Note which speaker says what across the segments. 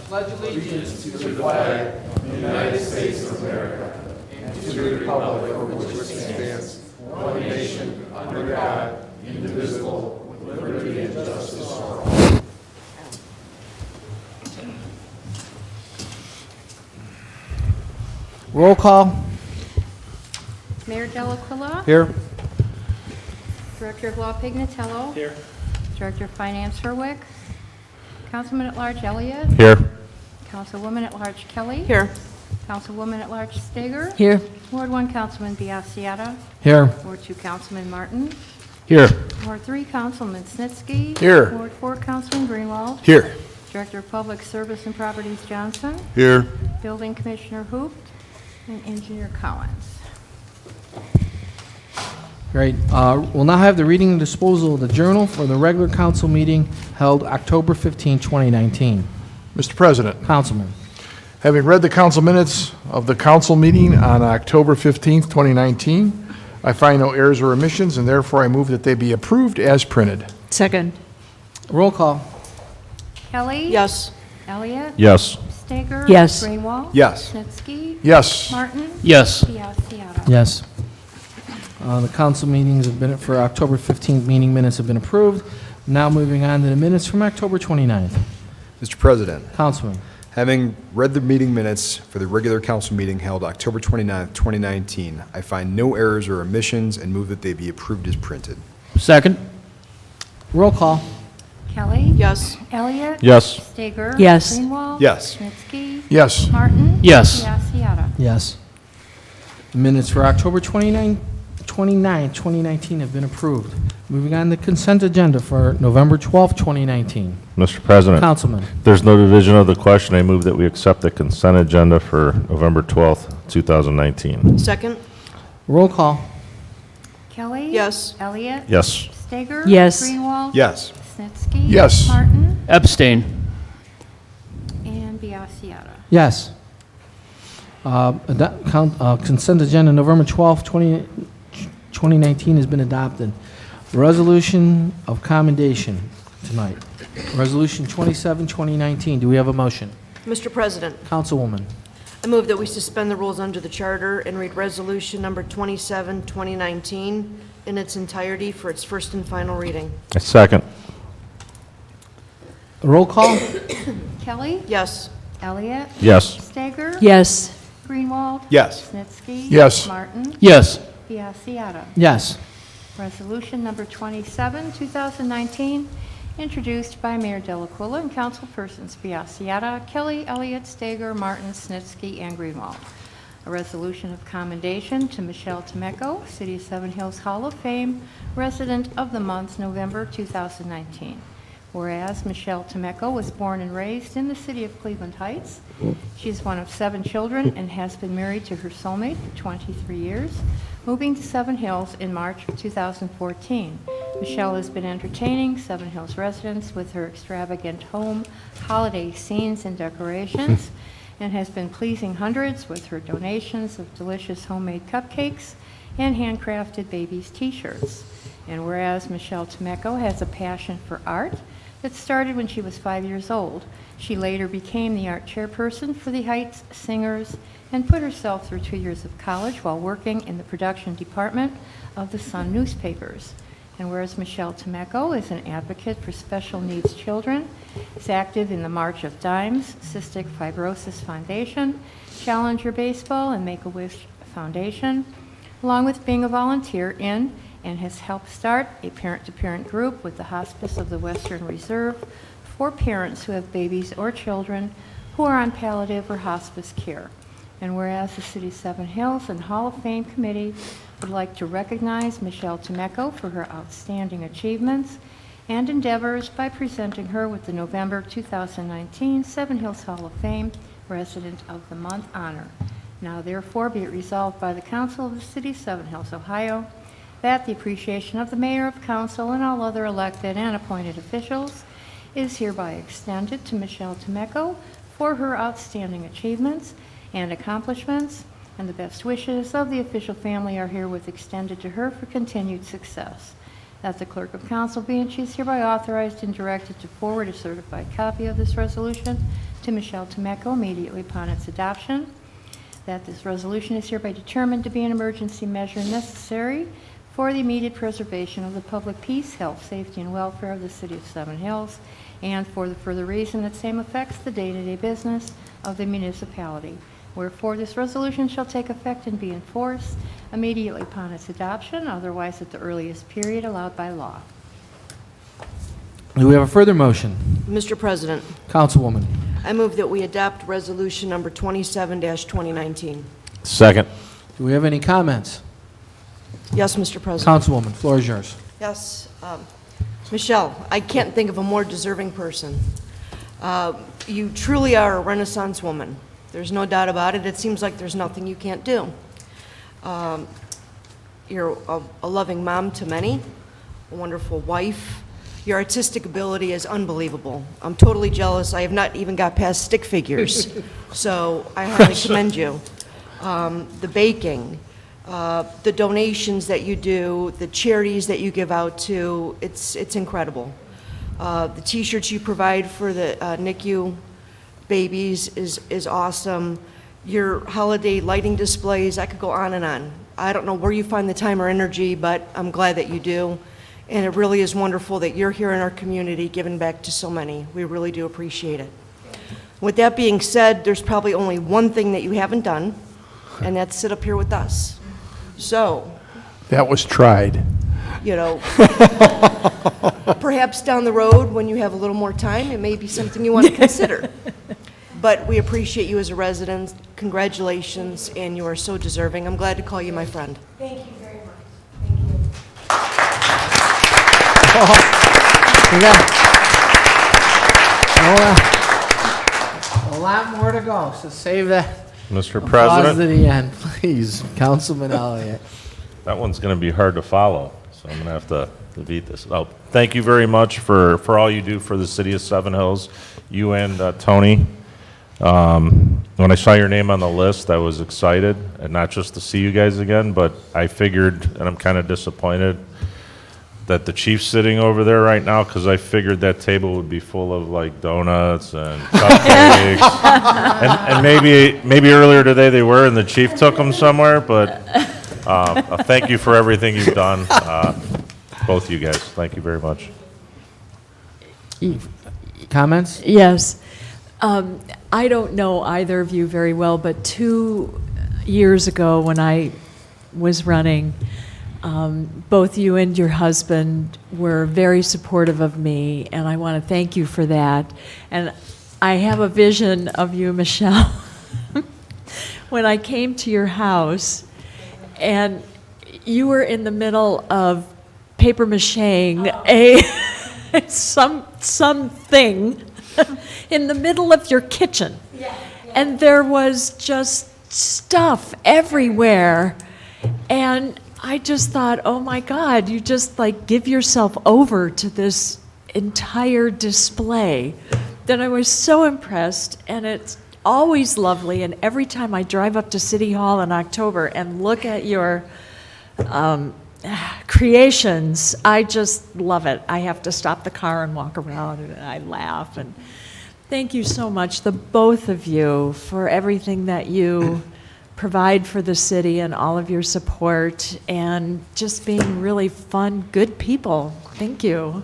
Speaker 1: pledge allegiance to the flag of the United States of America and to the republic for which it stands, one nation, under God, indivisible, with liberty and justice for all.
Speaker 2: Roll call.
Speaker 3: Mayor Delaquila.
Speaker 2: Here.
Speaker 3: Director of Law Pignatello.
Speaker 2: Here.
Speaker 3: Director of Finance Herwick. Councilman at Large Elliott.
Speaker 2: Here.
Speaker 3: Councilwoman at Large Kelly.
Speaker 4: Here.
Speaker 3: Councilwoman at Large Stager.
Speaker 4: Here.
Speaker 3: Ward 1 Councilman Biassiata.
Speaker 2: Here.
Speaker 3: Ward 2 Councilman Martin.
Speaker 2: Here.
Speaker 3: Ward 3 Councilman Snitsky.
Speaker 2: Here.
Speaker 3: Ward 4 Councilman Greenwald.
Speaker 2: Here.
Speaker 3: Director of Public Service and Properties Johnson.
Speaker 2: Here.
Speaker 3: Building Commissioner Hoop. And Engineer Collins.
Speaker 2: Great. We'll now have the reading and disposal of the journal for the regular council meeting held October 15, 2019.
Speaker 5: Mr. President,
Speaker 2: Councilman.
Speaker 5: having read the council minutes of the council meeting on October 15th, 2019, I find no errors or omissions, and therefore I move that they be approved as printed.
Speaker 4: Second.
Speaker 2: Roll call.
Speaker 3: Kelly.
Speaker 4: Yes.
Speaker 3: Elliott.
Speaker 6: Yes.
Speaker 3: Stager.
Speaker 4: Yes.
Speaker 3: Greenwald.
Speaker 5: Yes.
Speaker 3: Snitsky.
Speaker 5: Yes.
Speaker 3: Martin.
Speaker 6: Yes.
Speaker 3: Biassiata.
Speaker 2: Yes. The council meetings have been, for October 15th meeting minutes have been approved. Now moving on to the minutes from October 29th.
Speaker 7: Mr. President,
Speaker 2: Councilman.
Speaker 7: having read the meeting minutes for the regular council meeting held October 29th, 2019, I find no errors or omissions and move that they be approved as printed.
Speaker 6: Second.
Speaker 2: Roll call.
Speaker 3: Kelly.
Speaker 4: Yes.
Speaker 3: Elliott.
Speaker 6: Yes.
Speaker 3: Stager.
Speaker 4: Yes.
Speaker 3: Greenwald.
Speaker 7: Yes.
Speaker 3: Snitsky.
Speaker 5: Yes.
Speaker 3: Martin.
Speaker 6: Yes.
Speaker 3: Biassiata.
Speaker 2: Yes. The minutes for October 29, 2019 have been approved. Moving on to consent agenda for November 12, 2019.
Speaker 6: Mr. President,
Speaker 2: Councilman.
Speaker 6: there's no division of the question. I move that we accept the consent agenda for November 12th, 2019.
Speaker 4: Second.
Speaker 3: Roll
Speaker 2: call.
Speaker 3: Kelly.
Speaker 4: Yes.
Speaker 3: Elliott.
Speaker 6: Yes.
Speaker 3: Stager.
Speaker 4: Yes.
Speaker 3: Greenwald.
Speaker 7: Yes.
Speaker 3: Snitsky.
Speaker 5: Yes.
Speaker 3: Martin.
Speaker 6: Abstain.
Speaker 3: And Biassiata.
Speaker 2: Yes. Consent agenda November 12, 2019 has been adopted. Resolution of commendation tonight. Resolution 27, 2019. Do we have a motion?
Speaker 4: Mr. President,
Speaker 2: Councilwoman.
Speaker 4: I move that we suspend the rules under the charter and read resolution number 27, 2019 in its entirety for its first and final reading.
Speaker 6: Second.
Speaker 2: Roll call.
Speaker 3: Kelly.
Speaker 4: Yes.
Speaker 3: Elliott.
Speaker 6: Yes.
Speaker 3: Stager.
Speaker 4: Yes.
Speaker 3: Greenwald.
Speaker 7: Yes.
Speaker 3: Snitsky.
Speaker 5: Yes.
Speaker 3: Martin.
Speaker 6: Yes.
Speaker 3: Biassiata.
Speaker 2: Yes.
Speaker 3: Resolution number 27, 2019, introduced by Mayor Delaquila and councilpersons Biassiata, Kelly, Elliott, Stager, Martin, Snitsky, and Greenwald. A resolution of commendation to Michelle Temeko, City of Seven Hills Hall of Fame, resident of the month November 2019. Whereas Michelle Temeko was born and raised in the city of Cleveland Heights. She is one of 7 children and has been married to her soulmate for 23 years, moving to Seven Hills in March of 2014. Michelle has been entertaining Seven Hills residents with her extravagant home, holiday scenes, and decorations, and has been pleasing hundreds with her donations of delicious homemade cupcakes and handcrafted babies' t-shirts. And whereas Michelle Temeko has a passion for art that started when she was 5 years old, she later became the art chairperson for the Heights Singers and put herself through 2 years of college while working in the production department of the Sun newspapers. And whereas Michelle Temeko is an advocate for special needs children, is active in the March of Dimes, Cystic Fibrosis Foundation, Challenger Baseball, and Make-A-Wish Foundation, along with being a volunteer in and has helped start a parent-to-parent group with the Hospice of the Western Reserve for parents who have babies or children who are on palliative or hospice care. And whereas the City of Seven Hills and Hall of Fame Committee would like to recognize Michelle Temeko for her outstanding achievements and endeavors by presenting her with the November 2019 Seven Hills Hall of Fame Resident of the Month honor. Now therefore be it resolved by the Council of the City of Seven Hills, Ohio, that the appreciation of the Mayor of Council and all other elected and appointed officials is hereby extended to Michelle Temeko for her outstanding achievements and accomplishments, and the best wishes of the official family are herewith extended to her for continued success. That the Clerk of Council be and she is hereby authorized and directed to forward a certified copy of this resolution to Michelle Tomeko immediately upon its adoption, that this resolution is hereby determined to be an emergency measure necessary for the immediate preservation of the public peace, health, safety, and welfare of the city of Seven Hills, and for the further reason that same affects the day-to-day business of the municipality. Wherefore, this resolution shall take effect and be in force immediately upon its adoption, otherwise at the earliest period allowed by law.
Speaker 2: Do we have a further motion?
Speaker 4: Mr. President,
Speaker 2: Councilwoman.
Speaker 4: I move that we adopt Resolution Number 27-2019.
Speaker 6: Second.
Speaker 2: Do we have any comments?
Speaker 4: Yes, Mr. President.
Speaker 2: Councilwoman, floor is yours.
Speaker 4: Yes. Michelle, I can't think of a more deserving person. You truly are a Renaissance woman. There's no doubt about it. It seems like there's nothing you can't do. You're a loving mom to many, a wonderful wife. Your artistic ability is unbelievable. I'm totally jealous. I have not even got past stick figures, so I highly commend you. The baking, the donations that you do, the charities that you give out to, it's incredible. The T-shirts you provide for the NICU babies is awesome. Your holiday lighting displays, I could go on and on. I don't know where you find the time or energy, but I'm glad that you do. And it really is wonderful that you're here in our community giving back to so many. We really do appreciate it. With that being said, there's probably only one thing that you haven't done, and that's sit up here with us. So,
Speaker 5: That was tried.
Speaker 4: you know, perhaps down the road, when you have a little more time, it may be something you want to consider. But we appreciate you as a resident. Congratulations, and you are so deserving. I'm glad to call you my friend.
Speaker 3: Thank you very much. Thank you.
Speaker 2: We got a lot more to go, so save that
Speaker 6: Mr.
Speaker 2: applause to
Speaker 6: President,
Speaker 2: the end, please. Councilman Elliott.
Speaker 6: that one's going to be hard to follow, so I'm going to have to beat this. Oh, thank you very much for all you do for the city of Seven Hills, you and Tony. When I saw your name on the list, I was excited, and not just to see you guys again, but I figured, and I'm kind of disappointed, that the chief's sitting over there right now, because I figured that table would be full of like donuts and cupcakes. and maybe earlier today they were, and the chief took them somewhere, but thank you for everything you've done, both you guys. Thank you very much.
Speaker 2: Comments?
Speaker 8: Yes. I don't know either of you very well, but 2 years ago when I was running, both you and your husband were very supportive of me, and I want to thank you for that. And I have a vision of you, Michelle, when I came to your house, and you were in the middle of paper macheing something in the middle of your kitchen. And there was just stuff everywhere. And I just thought, oh my God, you just like give yourself over to this entire display. Then I was so impressed, and it's always lovely. And every time I drive up to City Hall in October and look at your creations, I just love it. I have to stop the car and walk around, and I laugh. And thank you so much, the both of you, for everything that you provide for the city and all of your support, and just being really fun, good people. Thank you.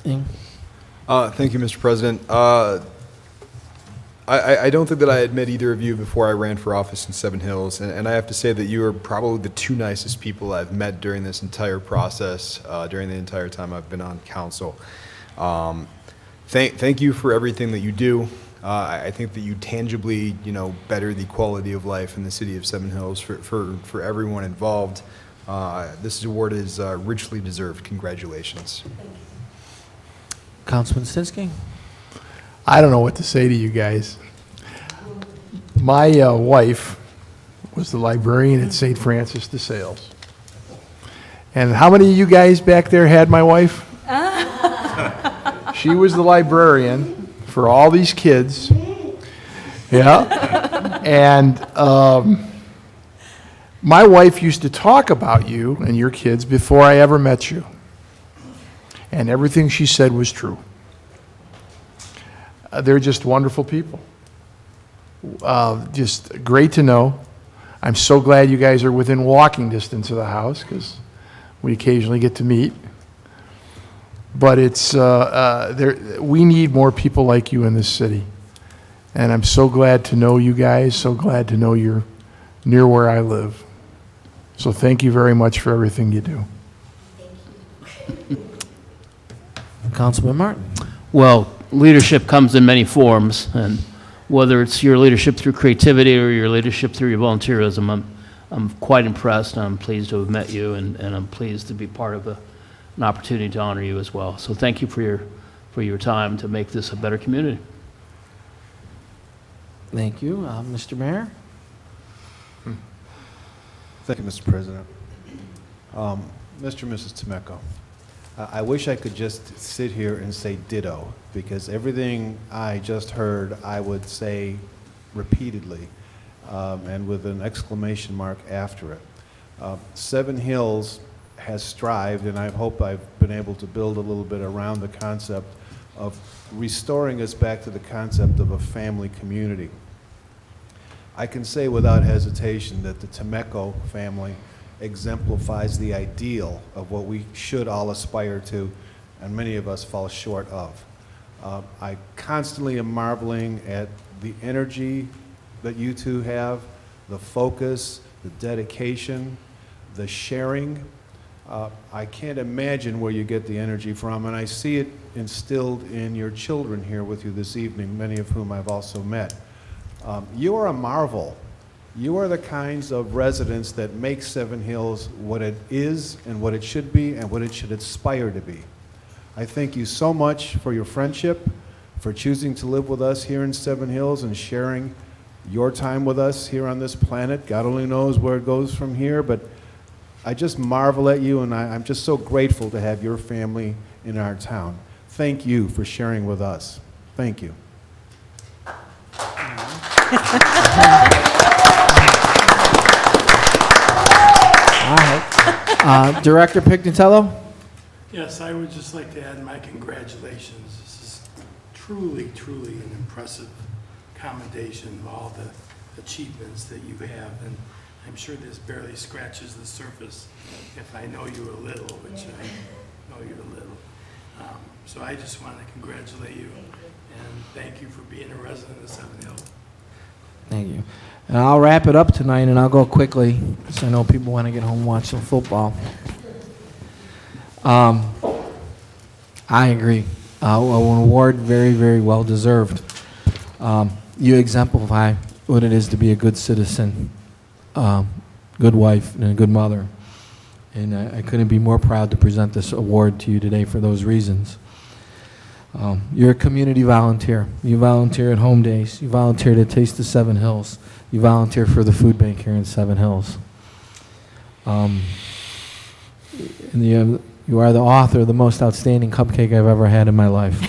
Speaker 7: Thank you, Mr. President. I don't think that I had met either of you before I ran for office in Seven Hills, and I have to say that you are probably the two nicest people I've met during this entire process, during the entire time I've been on council. Thank you for everything that you do. I think that you tangibly, better the quality of life in the city of Seven Hills for everyone involved. This award is richly deserved. Congratulations.
Speaker 2: Councilman Stinsky?
Speaker 5: I don't know what to say to you guys. My wife was the librarian at St. Francis de Sales. And how many of you guys back there had my wife? She was the librarian for all these kids. Yeah. And my wife used to talk about you and your kids before I ever met you. And everything she said was true. they're just wonderful people. Just great to know. I'm so glad you guys are within walking distance of the house, because we occasionally get to meet. But it's, we need more people like you in this city. And I'm so glad to know you guys, so glad to know you're near where I live. So thank you very much for everything you do.
Speaker 2: Councilman Martin.
Speaker 9: Well, leadership comes in many forms, and whether it's your leadership through creativity or your leadership through your volunteerism, I'm quite impressed. I'm pleased to have met you, and I'm pleased to be part of an opportunity to honor you as well. So thank you for your time to make this a better community.
Speaker 2: Thank you. Mr. Mayor?
Speaker 10: Thank you, Mr. President. Mr. and Mrs. Temeko, I wish I could just sit here and say ditto, because everything I just heard, I would say repeatedly, and with an exclamation mark after it. Seven Hills has strived, and I hope I've been able to build a little bit around the concept of restoring us back to the concept of a family community. I can say without hesitation that the Temeko family exemplifies the ideal of what we should all aspire to, and many of us fall short of. I constantly am marveling at the energy that you two have, the focus, the dedication, the sharing. I can't imagine where you get the energy from, and I see it instilled in your children here with you this evening, many of whom I've also met. You are a marvel. You are the kinds of residents that make Seven Hills what it is and what it should be and what it should aspire to be. I thank you so much for your friendship, for choosing to live with us here in Seven Hills and sharing your time with us here on this planet. God only knows where it goes from here, but I just marvel at you, and I'm just so grateful to have your family in our town. Thank you for sharing with us. Thank you.
Speaker 2: All right. Director Pignatello?
Speaker 11: Yes, I would just like to add my congratulations. This is truly, truly an impressive commendation of all the achievements that you have, and I'm sure this barely scratches the surface if I know you a little, which I know you a little. So I just want to congratulate you and thank you for being a resident of Seven Hills.
Speaker 2: Thank you. And I'll wrap it up tonight, and I'll go quickly, because I know people want to get home and watch some football. I agree. An award very, very well deserved. You exemplify what it is to be a good citizen, good wife, and a good mother. And I couldn't be more proud to present this award to you today for those reasons. You're a community volunteer. You volunteer at Home Days. You volunteer to Taste of Seven Hills. You volunteer for the food bank here in Seven Hills. And you are the author of the most outstanding cupcake I've ever had in my life.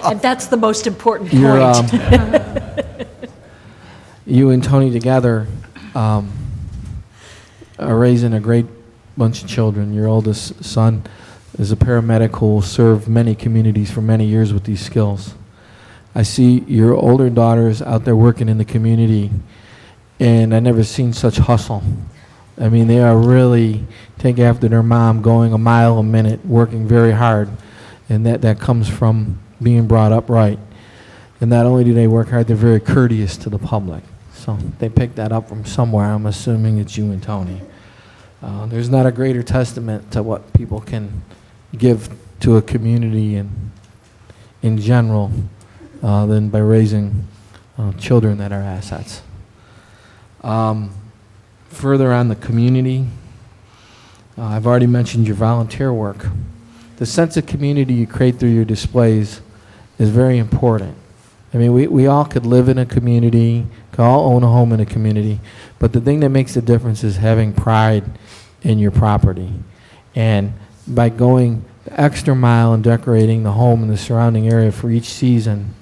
Speaker 8: And that's the most important
Speaker 2: You're,
Speaker 8: point.
Speaker 2: you and Tony together are raising a great bunch of children. Your oldest son is a paramedic who will serve many communities for many years with these skills. I see your older daughters out there working in the community, and I've never seen such hustle. I mean, they are really take after their mom, going a mile a minute, working very hard, and that comes from being brought up right. And not only do they work hard, they're very courteous to the public. So they picked that up from somewhere. I'm assuming it's you and Tony. There's not a greater testament to what people can give to a community and in general than by raising children that are assets. Further on the community, I've already mentioned your volunteer work. The sense of community you create through your displays is very important. I mean, we all could live in a community, could all own a home in a community, but the thing that makes the difference is having pride in your property. And by going the extra mile and decorating the home and the surrounding area for each season,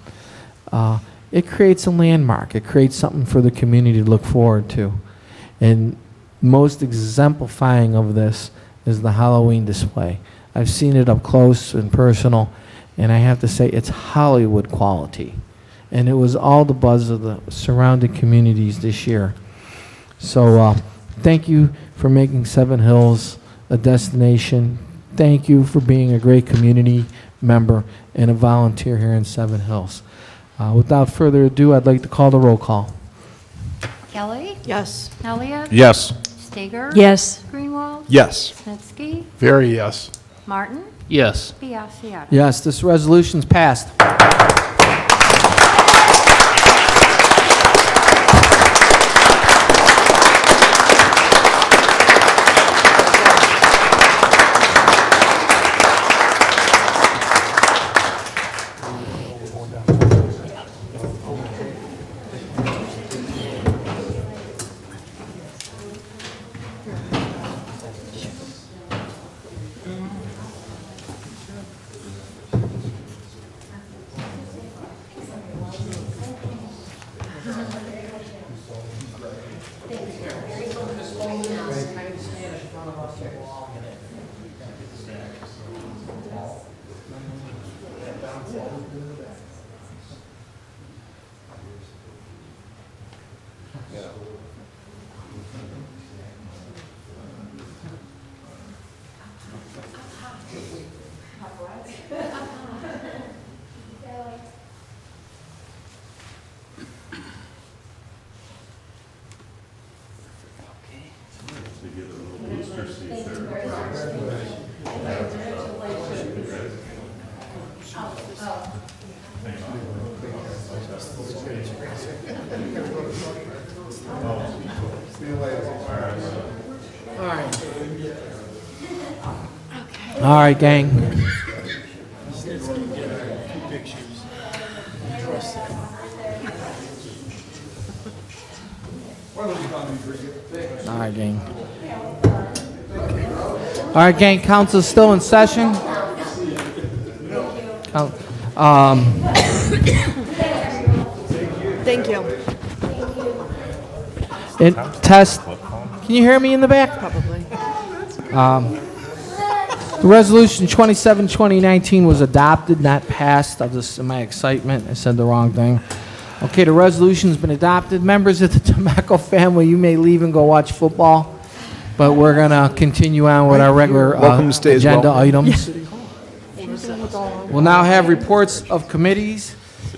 Speaker 2: it creates a landmark. It creates something for the community to look forward to. And most exemplifying of this is the Halloween display. I've seen it up close and personal, and I have to say, it's Hollywood quality. And it was all the buzz of the surrounding communities this year. So thank you for making Seven Hills a destination. Thank you for being a great community member and a volunteer here in Seven Hills. Without further ado, I'd like to call the roll call.
Speaker 3: Kelly?
Speaker 4: Yes.
Speaker 3: Elliott?
Speaker 6: Yes.
Speaker 3: Stager?
Speaker 8: Yes.
Speaker 3: Greenwald?
Speaker 7: Yes.
Speaker 3: Snitsky?
Speaker 5: Very yes.
Speaker 3: Martin?
Speaker 9: Yes.
Speaker 3: Biassiata?
Speaker 2: Yes, this resolution's passed. All right, gang. All right, gang. All right, gang, council's still in session.
Speaker 4: Thank you.
Speaker 2: Test. Can you hear me in the back?
Speaker 4: Probably.
Speaker 2: Resolution 27, 2019 was adopted, not passed. I'll just, in my excitement, I said the wrong thing. Okay, the resolution's been adopted. Members of the Tobacco family, you may leave and go watch football, but we're going to continue on with our regular
Speaker 7: Welcome to stay as well.
Speaker 2: agenda items. We'll now have reports of committees,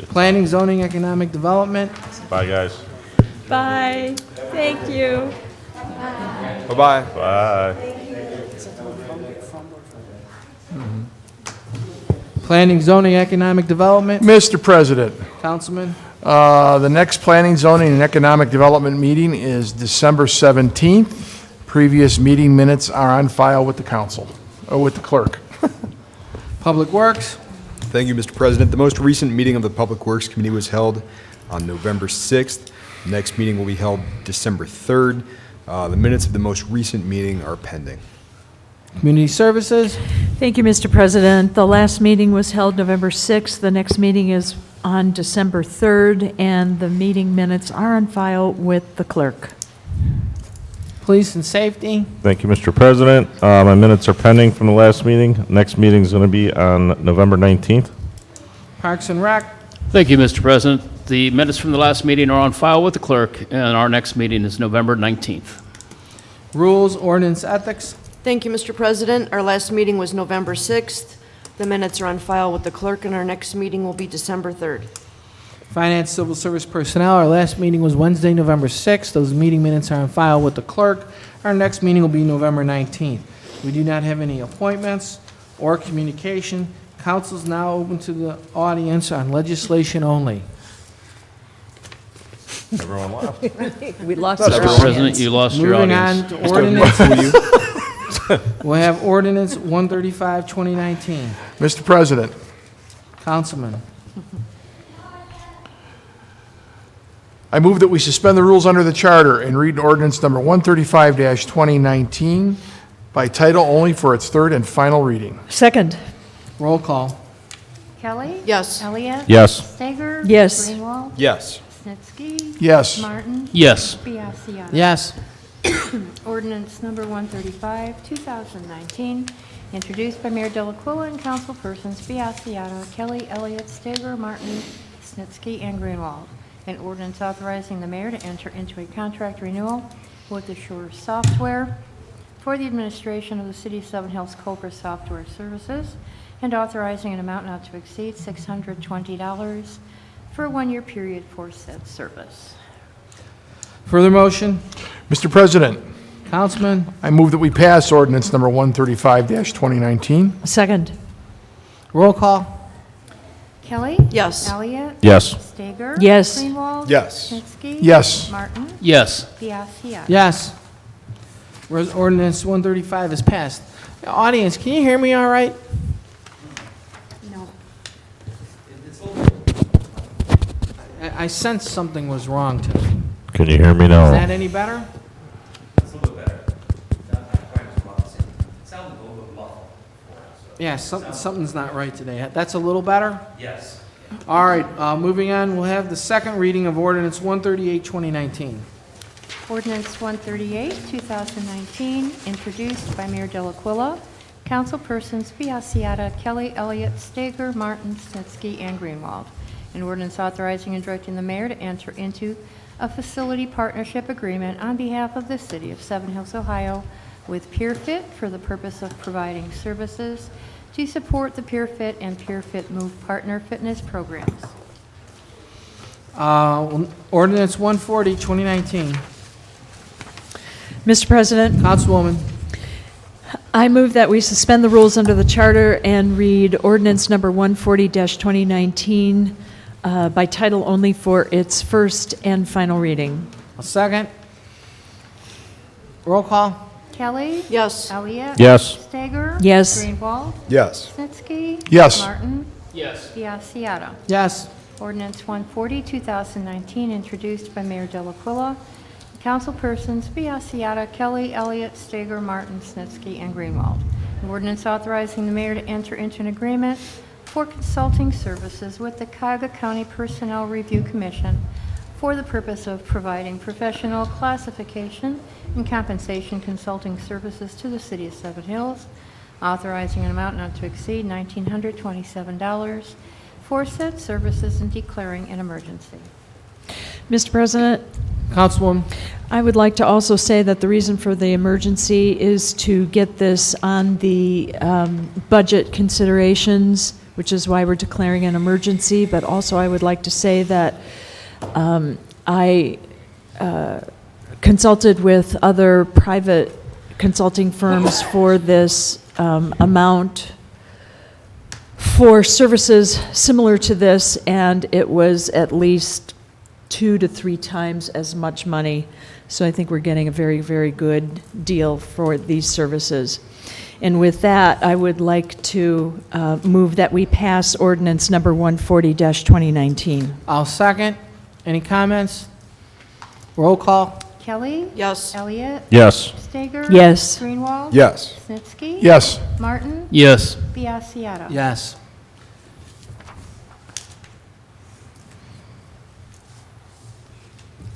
Speaker 2: planning, zoning, economic development.
Speaker 6: Bye, guys.
Speaker 8: Bye. Thank you.
Speaker 7: Bye-bye.
Speaker 6: Bye.
Speaker 2: Planning, zoning, economic development.
Speaker 5: Mr. President,
Speaker 2: Councilman?
Speaker 5: the next Planning, Zoning, and Economic Development meeting is December 17th. Previous meeting minutes are on file with the council, or with the clerk.
Speaker 2: Public Works.
Speaker 7: Thank you, Mr. President. The most recent meeting of the Public Works Committee was held on November 6th. The next meeting will be held December 3rd. The minutes of the most recent meeting are pending.
Speaker 2: Community Services.
Speaker 8: Thank you, Mr. President. The last meeting was held November 6th. The next meeting is on December 3rd, and the meeting minutes are on file with the clerk.
Speaker 2: Police and Safety.
Speaker 6: Thank you, Mr. President. My minutes are pending from the last meeting. Next meeting is going to be on November 19th.
Speaker 2: Parks and Rec.
Speaker 9: Thank you, Mr. President. The minutes from the last meeting are on file with the clerk, and our next meeting is November 19th.
Speaker 2: Rules, Ordinance, Ethics.
Speaker 4: Thank you, Mr. President. Our last meeting was November 6th. The minutes are on file with the clerk, and our next meeting will be December 3rd.
Speaker 2: Finance, Civil Service Personnel. Our last meeting was Wednesday, November 6th. Those meeting minutes are on file with the clerk. Our next meeting will be November 19th. We do not have any appointments or communication. Council is now open to the audience on legislation only.
Speaker 6: Everyone left.
Speaker 8: We lost
Speaker 9: Mr. President, you lost your
Speaker 2: Moving
Speaker 9: audience.
Speaker 2: on to ordinance. We'll have ordinance 135, 2019.
Speaker 5: Mr. President,
Speaker 2: Councilman.
Speaker 5: I move that we suspend the rules under the charter and read ordinance number 135-2019 by title only for its third and final reading.
Speaker 8: Second.
Speaker 2: Roll call.
Speaker 3: Kelly?
Speaker 4: Yes.
Speaker 3: Elliott?
Speaker 6: Yes.
Speaker 3: Stager?
Speaker 8: Yes.
Speaker 3: Greenwald?
Speaker 7: Yes.
Speaker 3: Snitsky?
Speaker 5: Yes.
Speaker 3: Martin?
Speaker 9: Yes.
Speaker 3: Biassiata?
Speaker 2: Yes.
Speaker 3: Ordinance number 135, 2019, introduced by Mayor Delacuilla and councilpersons Biassiata, Kelly, Elliott, Stager, Martin, Snitsky, and Greenwald. An ordinance authorizing the mayor to enter into a contract renewal with Assure Software for the administration of the City of Seven Hills Cobra Software Services and authorizing an amount not to exceed $620 for a one-year period for said service.
Speaker 2: Further motion?
Speaker 5: Mr. President,
Speaker 2: Councilman?
Speaker 5: I move that we pass ordinance number 135-2019.
Speaker 8: Second.
Speaker 2: Roll call?
Speaker 3: Kelly?
Speaker 4: Yes.
Speaker 3: Elliott?
Speaker 6: Yes.
Speaker 3: Stager?
Speaker 8: Yes.
Speaker 3: Greenwald?
Speaker 7: Yes.
Speaker 3: Snitsky?
Speaker 5: Yes.
Speaker 3: Martin?
Speaker 9: Yes.
Speaker 3: Biassiata.
Speaker 2: Yes. Ordinance 135 is passed. Audience, can you hear me all right?
Speaker 3: No.
Speaker 2: I sensed something was wrong today.
Speaker 6: Can you hear me
Speaker 2: Is
Speaker 6: now?
Speaker 2: that any better? Yeah, something's not right today. That's a little better?
Speaker 12: Yes.
Speaker 2: All right, moving on, we'll have the second reading of ordinance 138, 2019.
Speaker 3: Ordinance 138, 2019, introduced by Mayor Delacuilla, councilpersons Biassiata, Kelly, Elliott, Stager, Martin, Snitsky, and Greenwald. An ordinance authorizing and directing the mayor to enter into a facility partnership agreement on behalf of the city of Seven Hills, Ohio, with PeerFit for the purpose of providing services to support the PeerFit and PeerFit Move partner fitness programs.
Speaker 2: Ordinance 140, 2019.
Speaker 8: Mr. President,
Speaker 2: Councilwoman.
Speaker 8: I move that we suspend the rules under the charter and read ordinance number 140-2019 by title only for its first and final reading.
Speaker 2: A second. Roll call?
Speaker 3: Kelly?
Speaker 4: Yes.
Speaker 3: Elliott?
Speaker 6: Yes.
Speaker 3: Stager?
Speaker 8: Yes.
Speaker 3: Greenwald?
Speaker 7: Yes.
Speaker 3: Snitsky?
Speaker 5: Yes.
Speaker 3: Martin?
Speaker 9: Yes.
Speaker 3: Biassiata.
Speaker 2: Yes.
Speaker 3: Ordinance 140, 2019, introduced by Mayor Delacuilla. Councilpersons Biassiata, Kelly, Elliott, Stager, Martin, Snitsky, and Greenwald. An ordinance authorizing the mayor to enter into an agreement for consulting services with the Cuyahoga County Personnel Review Commission for the purpose of providing professional classification and compensation consulting services to the city of Seven Hills, authorizing an amount not to exceed $1,927 for said services and declaring an emergency.
Speaker 8: Mr. President,
Speaker 2: Councilwoman.
Speaker 8: I would like to also say that the reason for the emergency is to get this on the budget considerations, which is why we're declaring an emergency, but also I would like to say that I consulted with other private consulting firms for this amount for services similar to this, and it was at least 2 to 3 times as much money. So I think we're getting a very, very good deal for these services. And with that, I would like to move that we pass ordinance number 140-2019.
Speaker 2: I'll second. Any comments? Roll call?
Speaker 3: Kelly?
Speaker 4: Yes.
Speaker 3: Elliott?
Speaker 6: Yes.
Speaker 3: Stager?
Speaker 8: Yes.
Speaker 3: Greenwald?
Speaker 7: Yes.
Speaker 3: Snitsky?
Speaker 5: Yes.
Speaker 3: Martin?
Speaker 9: Yes.
Speaker 3: Biassiata.
Speaker 2: Yes.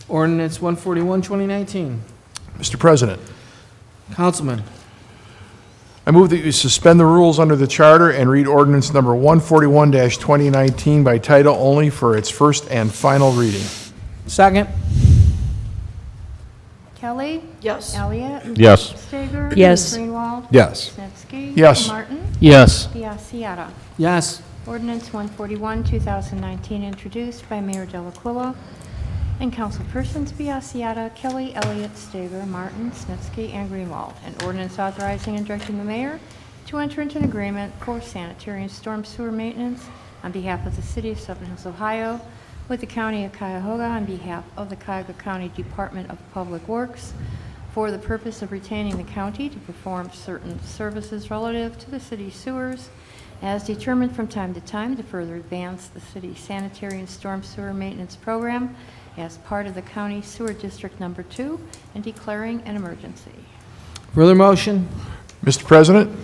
Speaker 2: Ordinance 141, 2019.
Speaker 5: Mr. President,
Speaker 2: Councilman.
Speaker 5: I move that you suspend the rules under the charter and read ordinance number 141-2019 by title only for its first and final reading.
Speaker 2: Second.
Speaker 3: Kelly?
Speaker 4: Yes.
Speaker 3: Elliott?
Speaker 6: Yes.
Speaker 3: Stager?
Speaker 8: Yes.
Speaker 3: Greenwald?
Speaker 7: Yes.
Speaker 3: Snitsky?
Speaker 5: Yes.
Speaker 3: Martin?
Speaker 9: Yes.
Speaker 3: Biassiata.
Speaker 2: Yes.
Speaker 3: Ordinance 141, 2019, introduced by Mayor Delacuilla and councilpersons Biassiata, Kelly, Elliott, Stager, Martin, Snitsky, and Greenwald. An ordinance authorizing and directing the mayor to enter into an agreement for sanitary and storm sewer maintenance on behalf of the city of Seven Hills, Ohio, with the county of Cuyahoga on behalf of the Cuyahoga County Department of Public Works for the purpose of retaining the county to perform certain services relative to the city's sewers as determined from time to time to further advance the city's sanitary and storm sewer maintenance program as part of the county sewer district number 2 and declaring an emergency.
Speaker 2: Further motion?
Speaker 5: Mr. President,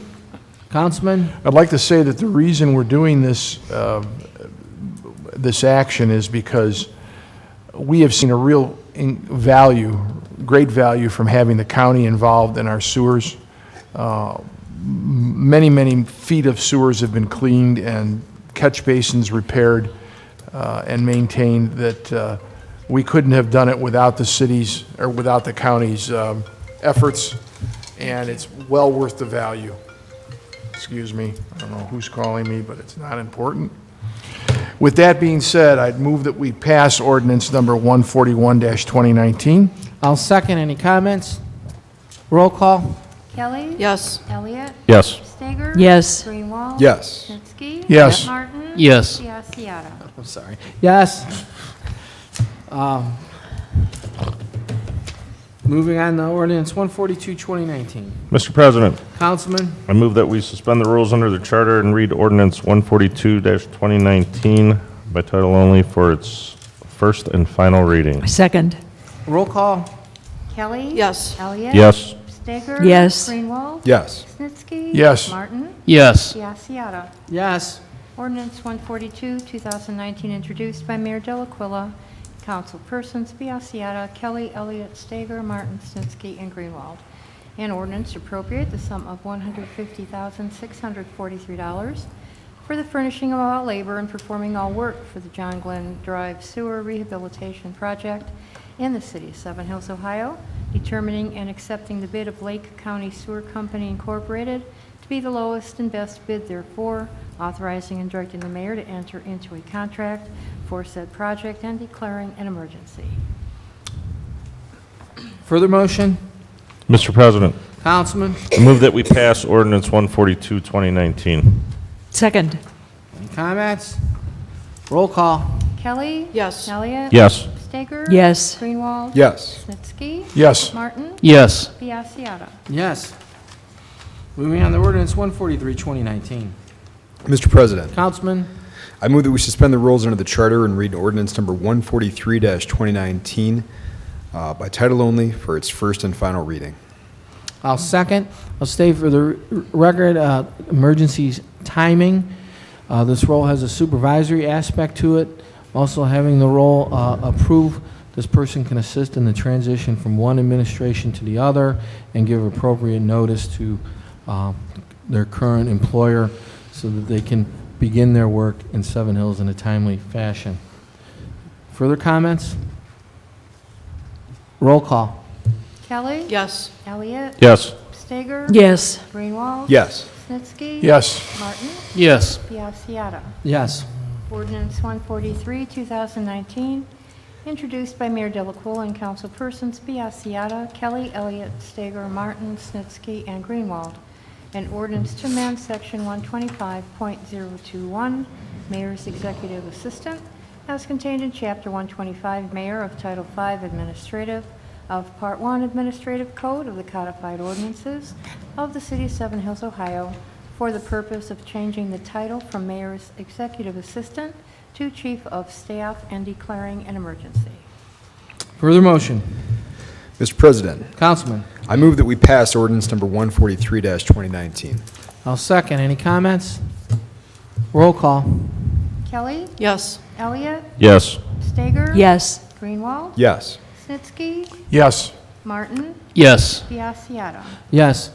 Speaker 2: Councilman.
Speaker 5: I'd like to say that the reason we're doing this, this action is because we have seen a real value, great value from having the county involved in our sewers. many, many feet of sewers have been cleaned and catch basins repaired and maintained that we couldn't have done it without the city's, or without the county's efforts, and it's well worth the value. Excuse me, I don't know who's calling me, but it's not important. With that being said, I'd move that we pass ordinance number 141-2019.
Speaker 2: I'll second. Any comments? Roll call.
Speaker 3: Kelly?
Speaker 4: Yes.
Speaker 3: Elliot?
Speaker 6: Yes.
Speaker 3: Stager?
Speaker 8: Yes.
Speaker 3: Greenwald?
Speaker 7: Yes.
Speaker 3: Snitsky?
Speaker 5: Yes.
Speaker 3: Martin?
Speaker 9: Yes.
Speaker 3: Biassiata.
Speaker 2: I'm sorry. Yes. Moving on to ordinance 142-2019.
Speaker 6: Mr. President,
Speaker 2: Councilman?
Speaker 6: I move that we suspend the rules under the charter and read ordinance 142-2019 by title only for its first and final reading.
Speaker 8: Second.
Speaker 2: Roll call.
Speaker 3: Kelly?
Speaker 4: Yes.
Speaker 3: Elliot?
Speaker 6: Yes.
Speaker 3: Stager?
Speaker 8: Yes.
Speaker 3: Greenwald?
Speaker 7: Yes.
Speaker 3: Snitsky?
Speaker 5: Yes.
Speaker 3: Martin?
Speaker 9: Yes.
Speaker 3: Biassiata.
Speaker 2: Yes.
Speaker 3: Ordinance 142, 2019, introduced by Mayor Delaquila, councilpersons Biassiata, Kelly, Elliott, Stager, Martin, Snitsky, and Greenwald. An ordinance to appropriate the sum of $150,643 for the furnishing of all labor and performing all work for the John Glenn Drive Sewer Rehabilitation Project in the city of Seven Hills, Ohio, determining and accepting the bid of Lake County Sewer Company Incorporated to be the lowest and best bid, therefore, authorizing and directing the mayor to enter into a contract for said project and declaring an emergency.
Speaker 2: Further motion?
Speaker 6: Mr. President,
Speaker 2: Councilman?
Speaker 6: I move that we pass ordinance 142-2019.
Speaker 8: Second.
Speaker 2: Any comments? Roll call.
Speaker 3: Kelly?
Speaker 4: Yes.
Speaker 3: Elliott?
Speaker 6: Yes.
Speaker 3: Stager?
Speaker 8: Yes.
Speaker 3: Greenwald?
Speaker 7: Yes.
Speaker 3: Snitsky?
Speaker 5: Yes.
Speaker 3: Martin?
Speaker 9: Yes.
Speaker 3: Biassiata.
Speaker 2: Yes. Moving on to ordinance 143-2019.
Speaker 7: Mr. President,
Speaker 2: Councilman?
Speaker 7: I move that we suspend the rules under the charter and read ordinance number 143-2019 by title only for its first and final reading.
Speaker 2: I'll second. I'll state for the record, emergencies timing. This role has a supervisory aspect to it. Also having the role approve, this person can assist in the transition from one administration to the other and give appropriate notice to their current employer so that they can begin their work in Seven Hills in a timely fashion. Further comments? Roll call.
Speaker 3: Kelly?
Speaker 4: Yes.
Speaker 3: Elliott?
Speaker 6: Yes.
Speaker 3: Stager?
Speaker 8: Yes.
Speaker 3: Greenwald?
Speaker 7: Yes.
Speaker 3: Snitsky?
Speaker 5: Yes.
Speaker 3: Martin?
Speaker 9: Yes.
Speaker 3: Biassiata.
Speaker 2: Yes.
Speaker 3: Ordinance 143, 2019, introduced by Mayor Delaquila and councilpersons Biassiata, Kelly, Elliott, Stager, Martin, Snitsky, and Greenwald. An ordinance to amend Section 125.021, Mayor's Executive Assistant, as contained in Chapter 125, Mayor of Title V Administrative of Part 1 Administrative Code of the Codified Ordinances of the City of Seven Hills, Ohio, for the purpose of changing the title from Mayor's Executive Assistant to Chief of Staff and declaring an emergency.
Speaker 2: Further motion.
Speaker 7: Mr. President,
Speaker 2: Councilman?
Speaker 7: I move that we pass ordinance number 143-2019.
Speaker 2: I'll second. Any comments? Roll call.
Speaker 3: Kelly?
Speaker 4: Yes.
Speaker 3: Elliott?
Speaker 6: Yes.
Speaker 3: Stager?
Speaker 8: Yes.
Speaker 3: Greenwald?
Speaker 7: Yes.
Speaker 3: Snitsky?
Speaker 5: Yes.
Speaker 3: Martin?
Speaker 9: Yes.
Speaker 3: Biassiata.
Speaker 2: Yes.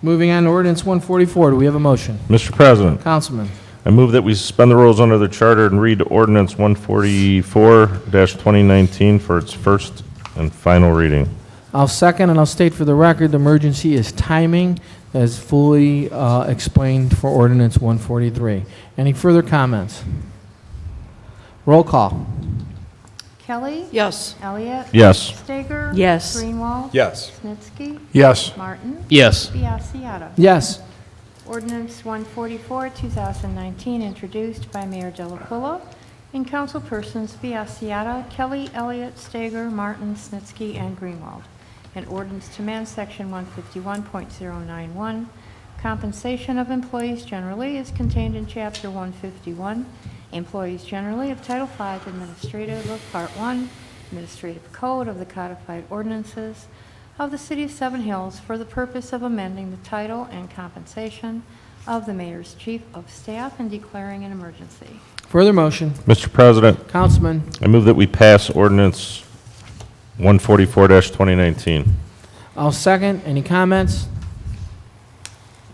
Speaker 2: Moving on to ordinance 144. Do we have a motion?
Speaker 6: Mr. President,
Speaker 2: Councilman?
Speaker 6: I move that we suspend the rules under the charter and read ordinance 144-2019 for its first and final reading.
Speaker 2: I'll second, and I'll state for the record, the emergency is timing, as fully explained for ordinance 143. Any further comments? Roll call.
Speaker 3: Kelly?
Speaker 4: Yes.
Speaker 3: Elliott?
Speaker 6: Yes.
Speaker 3: Stager?
Speaker 8: Yes.
Speaker 3: Greenwald?
Speaker 7: Yes.
Speaker 3: Snitsky?
Speaker 5: Yes.
Speaker 3: Martin?
Speaker 9: Yes.
Speaker 3: Biassiata.
Speaker 2: Yes.
Speaker 3: Ordinance 144, 2019, introduced by Mayor Delaquila and councilpersons Biassiata, Kelly, Elliott, Stager, Martin, Snitsky, and Greenwald. An ordinance to amend Section 151.091, compensation of employees generally, is contained in Chapter 151, Employees Generally of Title V Administrative of Part 1, Administrative Code of the Codified Ordinances of the City of Seven Hills for the purpose of amending the title and compensation of the Mayor's Chief of Staff and declaring an emergency.
Speaker 2: Further motion.
Speaker 6: Mr. President,
Speaker 2: Councilman?
Speaker 6: I move that we pass ordinance 144-2019.
Speaker 2: I'll second. Any comments?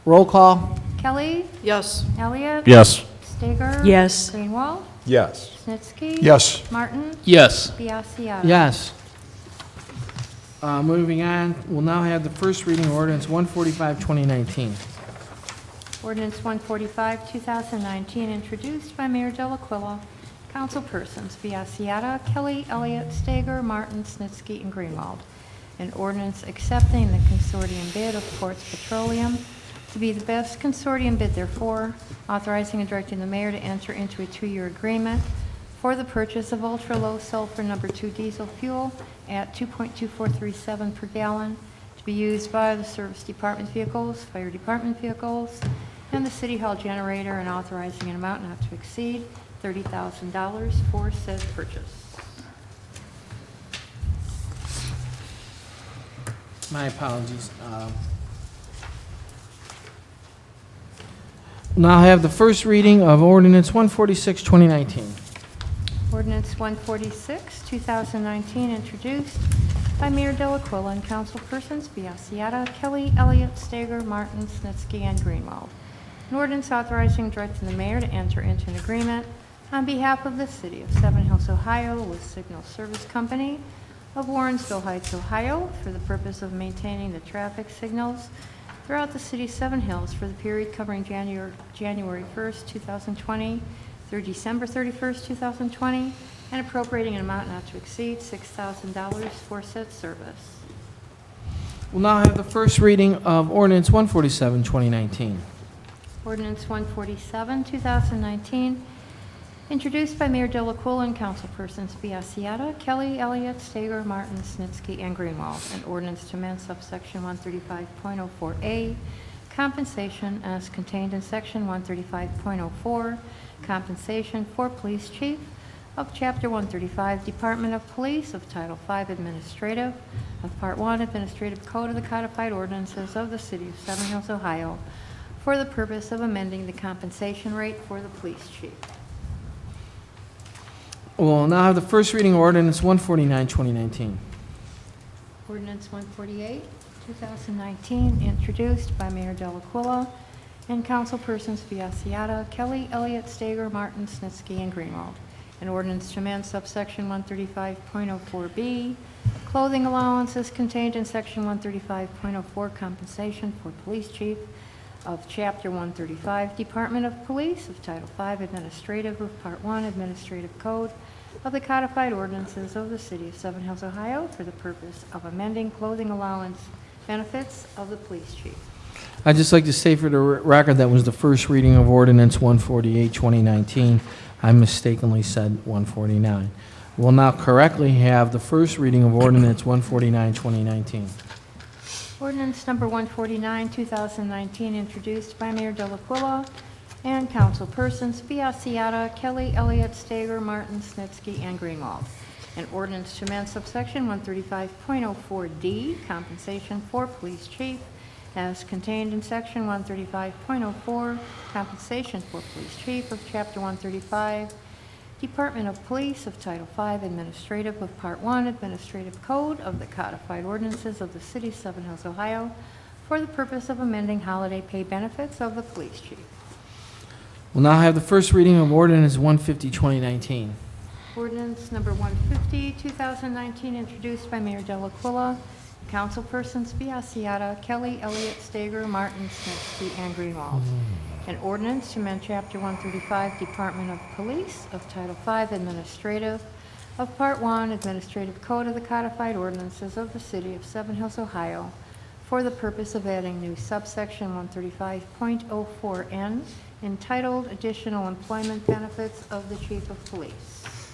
Speaker 2: Roll call?
Speaker 3: Kelly.
Speaker 4: Yes.
Speaker 3: Elliott.
Speaker 6: Yes.
Speaker 3: Stager.
Speaker 8: Yes.
Speaker 3: Greenwald.
Speaker 7: Yes.
Speaker 3: Snitsky.
Speaker 5: Yes.
Speaker 3: Martin.
Speaker 9: Yes.
Speaker 3: Biassiata.
Speaker 2: Yes. Moving on, we'll now have the first reading of ordinance 145, 2019.
Speaker 3: Ordinance 145, 2019, introduced by Mayor Delaquila. Councilpersons Biassiata, Kelly, Elliott, Stager, Martin, Snitsky, and Greenwald. An ordinance accepting the consortium bid of Quartz Petroleum to be the best consortium bid therefore, authorizing and directing the mayor to enter into a 2-year agreement for the purchase of ultra-low sulfur number 2 diesel fuel at 2.2437 per gallon to be used by the service department vehicles, fire department vehicles, and the city hall generator, and authorizing an amount not to exceed $30,000 for said purchase.
Speaker 2: My apologies. Now have the first reading of ordinance 146, 2019.
Speaker 3: Ordinance 146, 2019, introduced by Mayor Delaquila and councilpersons Biassiata, Kelly, Elliott, Stager, Martin, Snitsky, and Greenwald. An ordinance authorizing and directing the mayor to enter into an agreement on behalf of the city of Seven Hills, Ohio, with Signal Service Company of Warrensville Heights, Ohio, for the purpose of maintaining the traffic signals throughout the city of Seven Hills for the period covering January 1st, 2020 through December 31st, 2020, and appropriating an amount not to exceed $6,000 for said service.
Speaker 2: We'll now have the first reading of ordinance 147, 2019.
Speaker 3: Ordinance 147, 2019, introduced by Mayor Delaquila and councilpersons Biassiata, Kelly, Elliott, Stager, Martin, Snitsky, and Greenwald. An ordinance to amend subsection 135.04A, compensation as contained in section 135.04, compensation for police chief of Chapter 135, Department of Police of Title V, Administrative of Part 1, Administrative Code of the Codified Ordinances of the City of Seven Hills, Ohio, for the purpose of amending the compensation rate for the police chief.
Speaker 2: We'll now have the first reading of ordinance 149, 2019.
Speaker 3: Ordinance 148, 2019, introduced by Mayor Delaquila and councilpersons Biassiata, Kelly, Elliott, Stager, Martin, Snitsky, and Greenwald. An ordinance to amend subsection 135.04B, clothing allowances contained in section 135.04, compensation for police chief of Chapter 135, Department of Police of Title V, Administrative of Part 1, Administrative Code of the Codified Ordinances of the City of Seven Hills, Ohio, for the purpose of amending clothing allowance benefits of the police chief.
Speaker 2: I'd just like to say for the record that was the first reading of ordinance 148, 2019. I mistakenly said 149. We'll now correctly have the first reading of ordinance 149, 2019.
Speaker 3: Ordinance number 149, 2019, introduced by Mayor Delaquila and councilpersons Biassiata, Kelly, Elliott, Stager, Martin, Snitsky, and Greenwald. An ordinance to amend subsection 135.04D, compensation for police chief, as contained in section 135.04, compensation for police chief of Chapter 135, Department of Police of Title V, Administrative of Part 1, Administrative Code of the Codified Ordinances of the City of Seven Hills, Ohio, for the purpose of amending holiday pay benefits of the police chief.
Speaker 2: We'll now have the first reading of ordinance 150, 2019.
Speaker 3: Ordinance number 150, 2019, introduced by Mayor Delaquila, councilpersons Biassiata, Kelly, Elliott, Stager, Martin, Snitsky, and Greenwald. An ordinance to amend Chapter 135, Department of Police of Title V, Administrative of Part 1, Administrative Code of the Codified Ordinances of the City of Seven Hills, Ohio, for the purpose of adding new subsection 135.04N, entitled Additional Employment Benefits of the Chief of Police.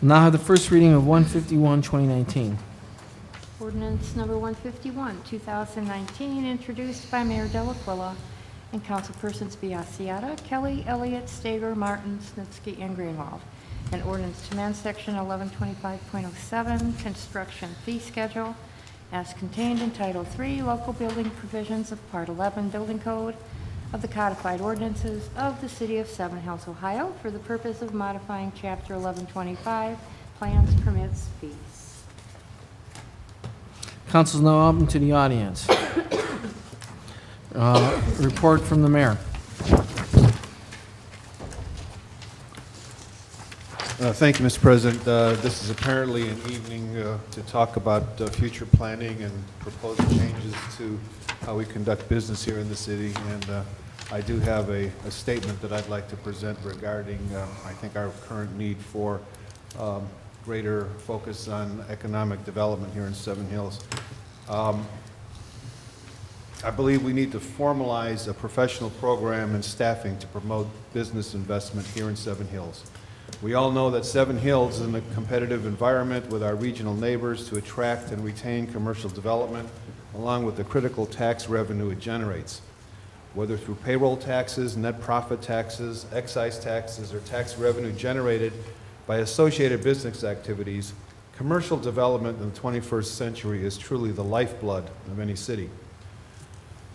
Speaker 2: We'll now have the first reading of 151, 2019.
Speaker 3: Ordinance number 151, 2019, introduced by Mayor Delaquila and councilpersons Biassiata, Kelly, Elliott, Stager, Martin, Snitsky, and Greenwald. An ordinance to amend section 1125.07, construction fee schedule, as contained in Title III, local building provisions of Part 11 Building Code of the Codified Ordinances of the City of Seven Hills, Ohio, for the purpose of modifying Chapter 1125, plans, permits, fees.
Speaker 2: Council is now open to the audience. Report from the mayor.
Speaker 10: Thank you, Mr. President. This is apparently an evening to talk about future planning and proposed changes to how we conduct business here in the city. And I do have a statement that I'd like to present regarding, I think, our current need for greater focus on economic development here in Seven Hills. I believe we need to formalize a professional program and staffing to promote business investment here in Seven Hills. We all know that Seven Hills is in a competitive environment with our regional neighbors to attract and retain commercial development, along with the critical tax revenue it generates. Whether through payroll taxes, net profit taxes, excise taxes, or tax revenue generated by associated business activities, commercial development in the 21st century is truly the lifeblood of any city.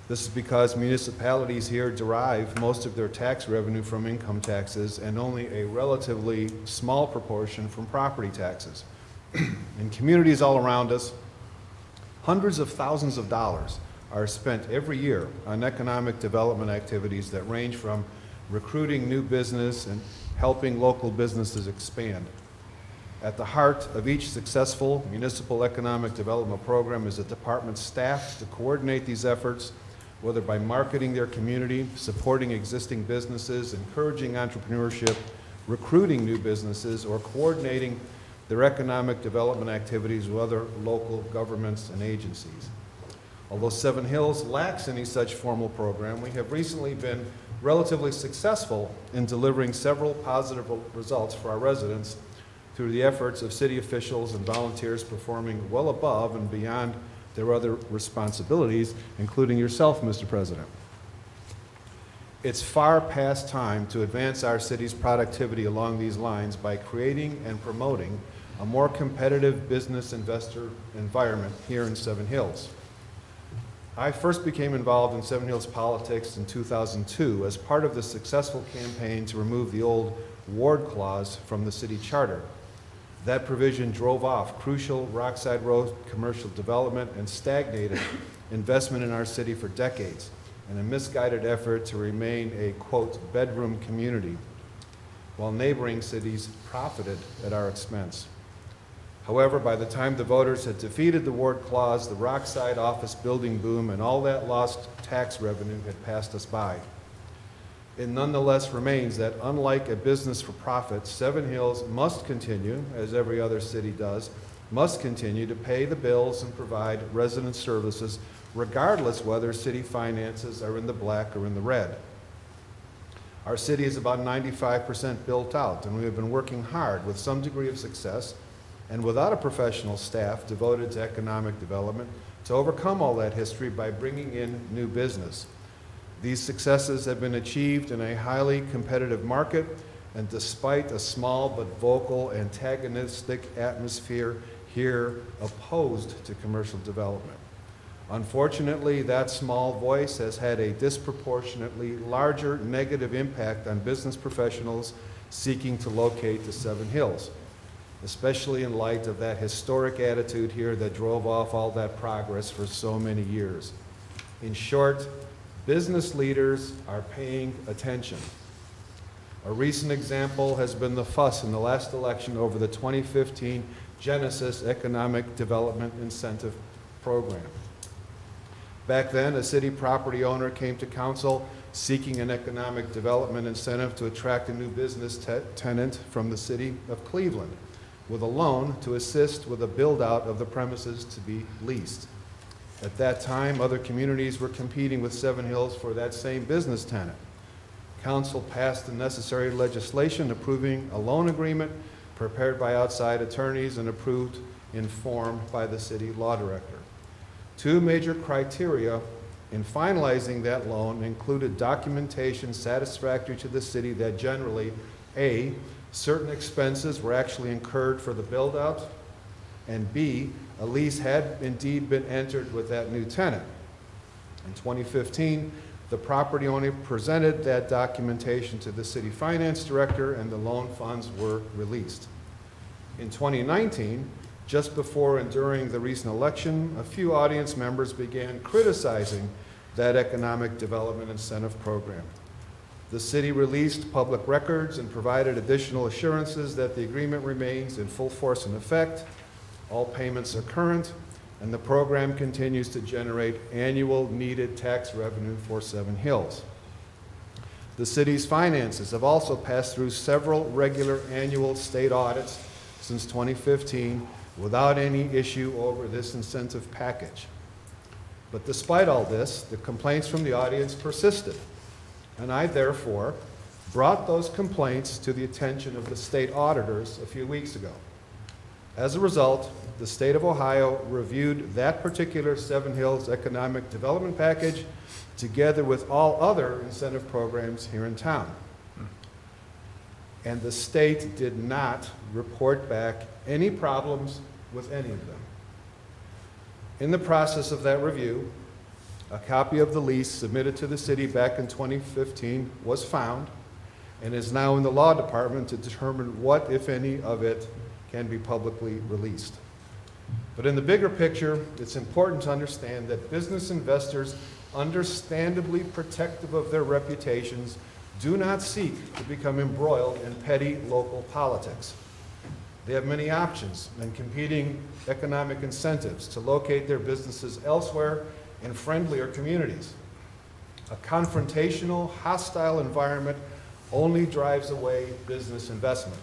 Speaker 10: This is because municipalities here derive most of their tax revenue from income taxes and only a relatively small proportion from property taxes. In communities all around us, hundreds of thousands of dollars are spent every year on economic development activities that range from recruiting new business and helping local businesses expand. At the heart of each successful municipal economic development program is a department staffed to coordinate these efforts, whether by marketing their community, supporting existing businesses, encouraging entrepreneurship, recruiting new businesses, or coordinating their economic development activities with other local governments and agencies. Although Seven Hills lacks any such formal program, we have recently been relatively successful in delivering several positive results for our residents through the efforts of city officials and volunteers performing well above and beyond their other responsibilities, including yourself, Mr. President. It's far past time to advance our city's productivity along these lines by creating and promoting a more competitive business investor environment here in Seven Hills. I first became involved in Seven Hills politics in 2002 as part of the successful campaign to remove the old ward clause from the city charter. That provision drove off crucial Rockside Road commercial development and stagnated investment in our city for decades in a misguided effort to remain a, quote, bedroom community, while neighboring cities profited at our expense. However, by the time the voters had defeated the ward clause, the Rockside office building boom and all that lost tax revenue had passed us by. It nonetheless remains that unlike a business for profit, Seven Hills must continue, as every other city does, must continue to pay the bills and provide resident services regardless whether city finances are in the black or in the red. Our city is about 95% built out, and we have been working hard with some degree of success and without a professional staff devoted to economic development to overcome all that history by bringing in new business. These successes have been achieved in a highly competitive market and despite a small but vocal antagonistic atmosphere here opposed to commercial development. Unfortunately, that small voice has had a disproportionately larger negative impact on business professionals seeking to locate the Seven Hills, especially in light of that historic attitude here that drove off all that progress for so many years. In short, business leaders are paying attention. A recent example has been the fuss in the last election over the 2015 Genesis Economic Development Incentive Program. Back then, a city property owner came to council seeking an economic development incentive to attract a new business tenant from the city of Cleveland with a loan to assist with the build-out of the premises to be leased. At that time, other communities were competing with Seven Hills for that same business tenant. Council passed the necessary legislation approving a loan agreement prepared by outside attorneys and approved in form by the city law director. Two major criteria in finalizing that loan included documentation satisfactory to the city that generally, A, certain expenses were actually incurred for the build-out, and B, a lease had indeed been entered with that new tenant. In 2015, the property owner presented that documentation to the city finance director and the loan funds were released. In 2019, just before and during the recent election, a few audience members began criticizing
Speaker 12: that economic development incentive program. The city released public records and provided additional assurances that the agreement remains in full force and effect, all payments are current, and the program continues to generate annual needed tax revenue for Seven Hills. The city's finances have also passed through several regular annual state audits since 2015 without any issue over this incentive package. But despite all this, the complaints from the audience persisted, and I therefore brought those complaints to the attention of the state auditors a few weeks ago. As a result, the state of Ohio reviewed that particular Seven Hills economic development package together with all other incentive programs here in town. And the state did not report back any problems with any of them. In the process of that review, a copy of the lease submitted to the city back in 2015 was found and is now in the law department to determine what, if any, of it can be publicly released. But in the bigger picture, it's important to understand that business investors, understandably protective of their reputations, do not seek to become embroiled in petty local politics. They have many options and competing economic incentives to locate their businesses elsewhere in friendlier communities. A confrontational, hostile environment only drives away business investment.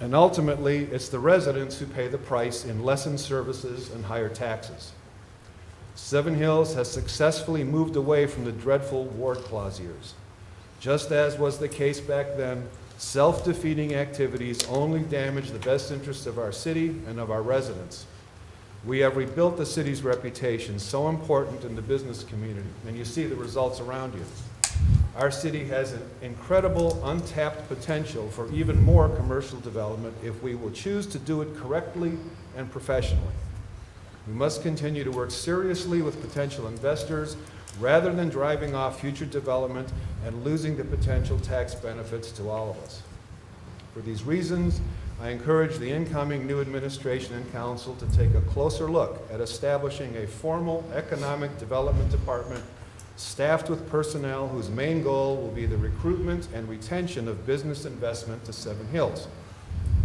Speaker 12: And ultimately, it's the residents who pay the price in lessened services and higher taxes. Seven Hills has successfully moved away from the dreadful Ward Clause years. Just as was the case back then, self-defeating activities only damage the best interests of our city and of our residents. We have rebuilt the city's reputation, so important in the business community, and you see the results around you. Our city has an incredible untapped potential for even more commercial development if we will choose to do it correctly and professionally. We must continue to work seriously with potential investors rather than driving off future development and losing the potential tax benefits to all of us. For these reasons, I encourage the incoming new administration and council to take a closer look at establishing a formal economic development department staffed with personnel whose main goal will be the recruitment and retention of business investment to Seven Hills.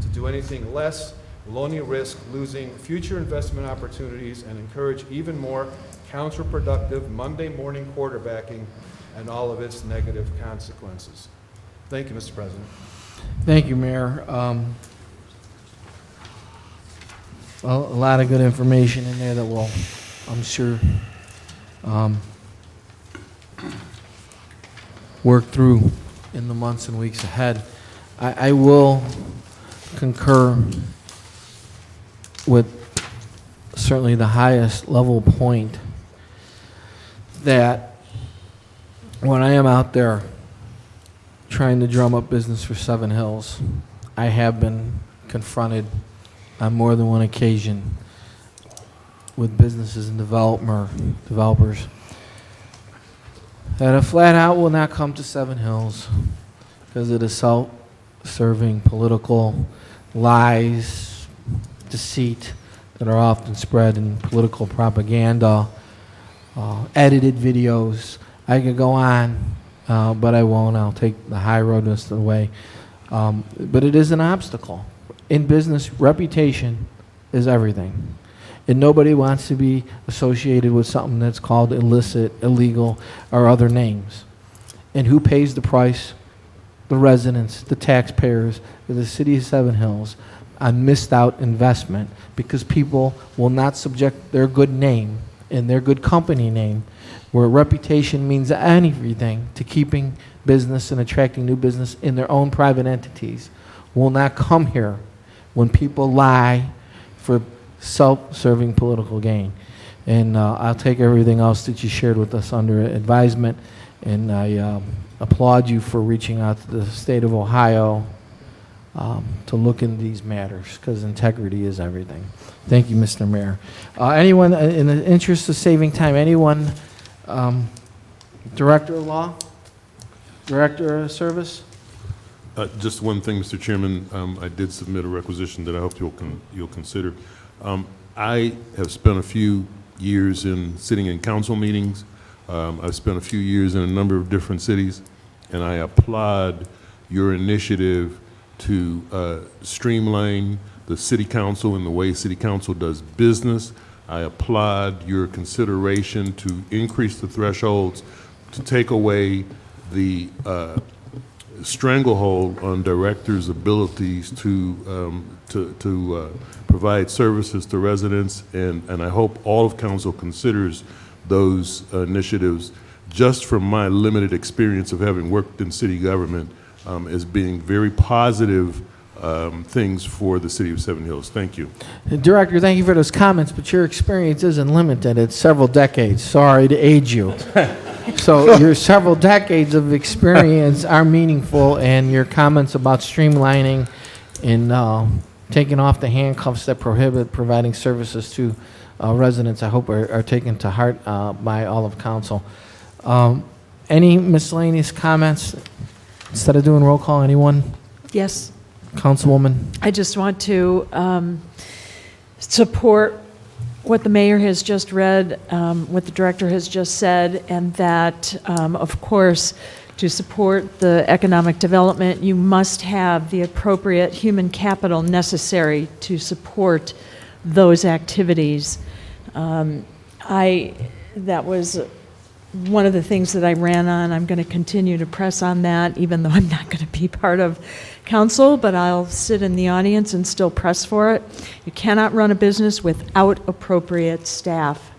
Speaker 12: To do anything less will only risk losing future investment opportunities and encourage even more counterproductive Monday morning quarterbacking and all of its negative consequences. Thank you, Mr. President.
Speaker 2: Thank you, Mayor. Well, a lot of good information in there that will, I'm sure, work through in the months and weeks ahead. I will concur with certainly the highest level point that when I am out there trying to drum up business for Seven Hills, I have been confronted on more than one occasion with businesses and developers that have flat out will not come to Seven Hills because of the self-serving political lies, deceit that are often spread in political propaganda, edited videos. I could go on, but I won't. I'll take the high road this way. But it is an obstacle. In business, reputation is everything. And nobody wants to be associated with something that's called illicit, illegal, or other names. And who pays the price? The residents, the taxpayers of the city of Seven Hills on missed out investment because people will not subject their good name and their good company name, where reputation means anything to keeping business and attracting new business in their own private entities, will not come here when people lie for self-serving political gain. And I'll take everything else that you shared with us under advisement, and I applaud you for reaching out to the state of Ohio to look into these matters, because integrity is everything. Thank you, Mr. Mayor. Anyone, in the interest of saving time, anyone, Director of Law? Director of Service?
Speaker 13: Just one thing, Mr. Chairman. I did submit a requisition that I hope you'll consider. I have spent a few years in sitting in council meetings. I've spent a few years in a number of different cities, and I applaud your initiative to streamline the city council and the way city council does business. I applaud your consideration to increase the thresholds, to take away the stranglehold on directors' abilities to provide services to residents, and I hope all of council considers those initiatives, just from my limited experience of having worked in city government, as being very positive things for the city of Seven Hills. Thank you.
Speaker 2: Director, thank you for those comments, but your experience isn't limited. It's several decades. Sorry to age you. So your several decades of experience are meaningful, and your comments about streamlining and taking off the handcuffs that prohibit providing services to residents, I hope are taken to heart by all of council. Any miscellaneous comments? Instead of doing roll call, anyone?
Speaker 8: Yes.
Speaker 2: Councilwoman?
Speaker 8: I just want to support what the mayor has just read, what the director has just said, and that, of course, to support the economic development, you must have the appropriate human capital necessary to support those activities. That was one of the things that I ran on. I'm going to continue to press on that, even though I'm not going to be part of council, but I'll sit in the audience and still press for it. You cannot run a business without appropriate staff.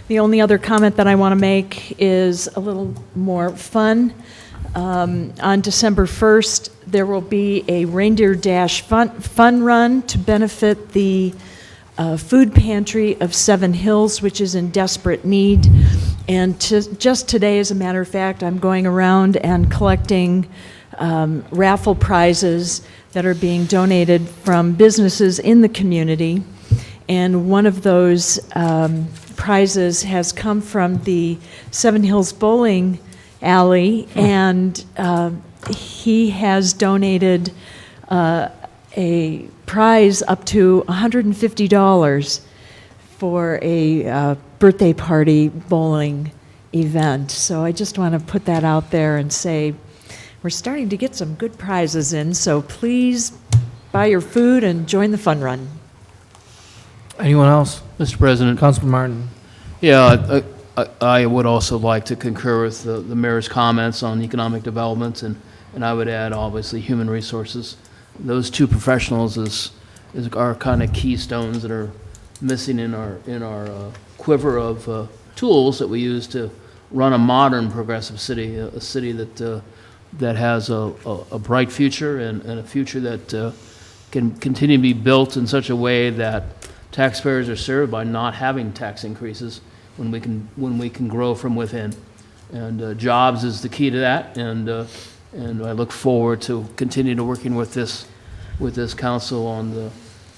Speaker 8: The only other comment that I want to make is a little more fun. On December 1st, there will be a Reindeer Dash fun run to benefit the food pantry of Seven Hills, which is in desperate need. And just today, as a matter of fact, I'm going around and collecting raffle prizes that are being donated from businesses in the community. And one of those prizes has come from the Seven Hills Bowling Alley, and he has donated a prize up to $150 for a birthday party bowling event. So I just want to put that out there and say we're starting to get some good prizes in, so please buy your food and join the fun run.
Speaker 2: Anyone else?
Speaker 9: Mr. President.
Speaker 2: Councilman Martin?
Speaker 9: Yeah, I would also like to concur with the mayor's comments on economic development, and I would add, obviously, human resources. Those two professionals are kind of keystones that are missing in our quiver of tools that we use to run a modern, progressive city, a city that has a bright future and a future that can continue to be built in such a way that taxpayers are served by not having tax increases when we can grow from within. And jobs is the key to that, and I look forward to continue to working with this council on the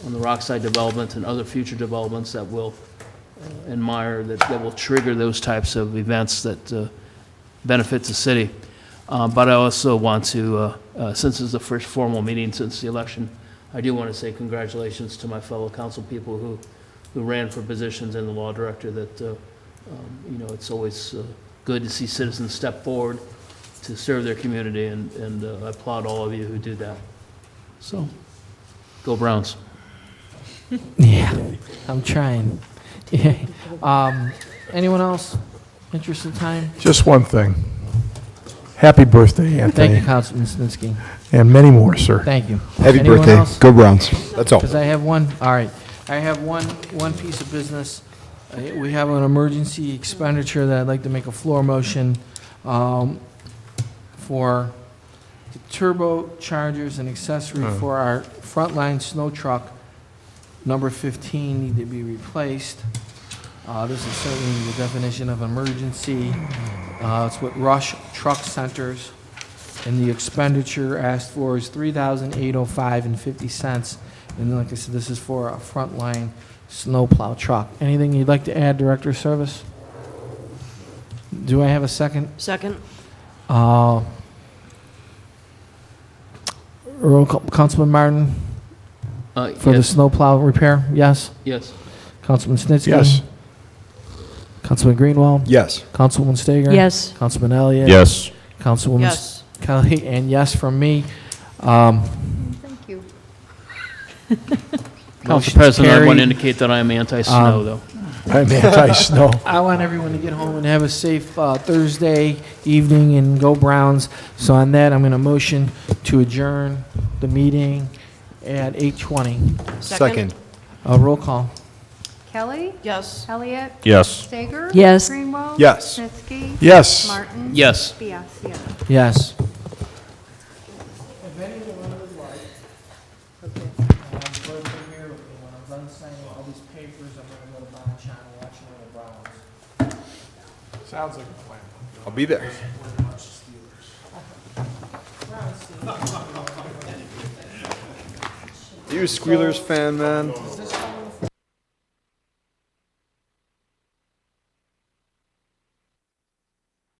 Speaker 9: Rockside development and other future developments that will that will trigger those types of events that benefit the city. But I also want to, since it's the first formal meeting since the election, I do want to say congratulations to my fellow council people who ran for positions in the law director. That it's always good to see citizens step forward to serve their community, and I applaud all of you who do that. So, go Browns.
Speaker 2: Yeah, I'm trying. Yeah. Anyone else? Interest in time?
Speaker 5: Just one thing. Happy birthday, Anthony.
Speaker 2: Thank you, Councilman Snitsky.
Speaker 5: And many more, sir.
Speaker 2: Thank you.
Speaker 7: Happy
Speaker 2: Anyone
Speaker 7: birthday.
Speaker 2: else?
Speaker 7: Go Browns. That's all.
Speaker 2: Because I have one, all right. I have one piece of business. We have an emergency expenditure that I'd like to make a floor motion for the turbochargers and accessory for our frontline snow truck, number 15, need to be replaced. This is certainly the definition of emergency. It's with Rush Truck Centers, and the expenditure asked for is $3,805.50. And like I said, this is for a frontline snowplow truck. Anything you'd like to add, Director of Service? Do I have a second?
Speaker 4: Second?
Speaker 2: Roll call. Councilman Martin, for the snowplow repair, yes?
Speaker 9: Yes.
Speaker 2: Councilman Snitsky?
Speaker 5: Yes.
Speaker 2: Councilman Greenwald?
Speaker 7: Yes.
Speaker 2: Councilwoman Stager?
Speaker 8: Yes.
Speaker 2: Councilman Elliott?
Speaker 6: Yes.
Speaker 2: Councilwoman
Speaker 4: Yes.
Speaker 2: Kelly, and yes from me.
Speaker 3: Thank you.
Speaker 9: Mr.
Speaker 2: Motion's
Speaker 9: President, I want
Speaker 2: carried.
Speaker 9: to indicate that I am anti-snow, though.
Speaker 5: I'm anti-snow.
Speaker 2: I want everyone to get home and have a safe Thursday evening and go Browns. So on that, I'm going to motion to adjourn the meeting at 8:20.
Speaker 7: Second.
Speaker 2: Roll call.
Speaker 3: Kelly?
Speaker 4: Yes.
Speaker 3: Elliott?
Speaker 6: Yes.
Speaker 3: Stager?
Speaker 8: Yes.
Speaker 3: Greenwald?
Speaker 7: Yes.
Speaker 3: Snitsky?
Speaker 5: Yes.
Speaker 3: Martin?
Speaker 9: Yes.
Speaker 3: Biassiata.
Speaker 2: Yes. If anyone would like, when I'm done signing all these papers, I'm going to go to Bonchon and watch the Browns.
Speaker 12: Sounds like a plan.
Speaker 7: I'll be there.
Speaker 12: You a Squealers fan, man?